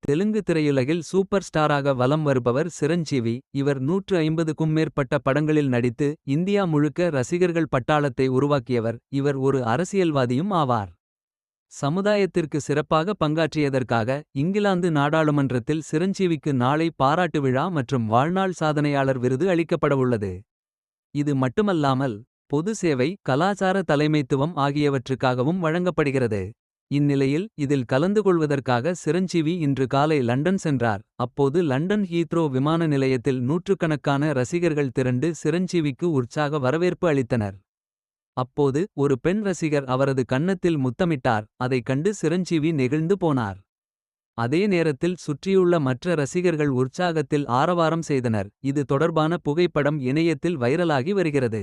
தெலுங்கு திரையுலகில் சூப்பர் ஸ்டாராக வலம் வருபவர் சிரஞ்சீவி. இவர் 150க்கும் மேற்பட்ட படங்களில் நடித்து இந்தியா முழுக்க ரசிகர்கள் பட்டாளத்தை உருவாக்கியவர். இவர் ஒரு அரசியல்வாதியும் ஆவார். சமுதாயத்திற்கு சிறப்பாக பங்காற்றியதற்காக இங்கிலாந்து நாடாளுமன்றத்தில் சிரஞ்சீவிக்கு நாளை பாராட்டு விழா மற்றும் வாழ்நாள் சாதனையாளர் விருது அளிக்கப்படவுள்ளது. இது மட்டுமல்லாமல் பொது சேவை, கலாச்சார தலைமைத்துவம் ஆகியவற்றுக்காகவும் வழங்கப்படுகிறது. இந்நிலையில் இதில் கலந்து கொள்வதற்காக சிரஞ்சீவி இன்று காலை லண்டன் சென்றார். அப்போது லண்டன் ஹீத்ரோ விமான நிலையத்தில் நூற்றுக்கணக்கான ரசிகர்கள் திரண்டு சிரஞ்சீவிக்கு உற்சாக வரவேற்பு அளித்தனர். அப்போது ஒரு பெண் ரசிகர் அவரது கன்னத்தில் முத்தமிட்டார். அதைக் கண்டு சிரஞ்சீவி நெகிழ்ந்து போனார். அதே நேரத்தில் சுற்றியுள்ள மற்ற ரசிகர்கள் உற்சாகத்தில் ஆரவாரம் செய்தனர். இது தொடர்பான புகைப்படம் இணையத்தில் வைரலாகி வருகிறது.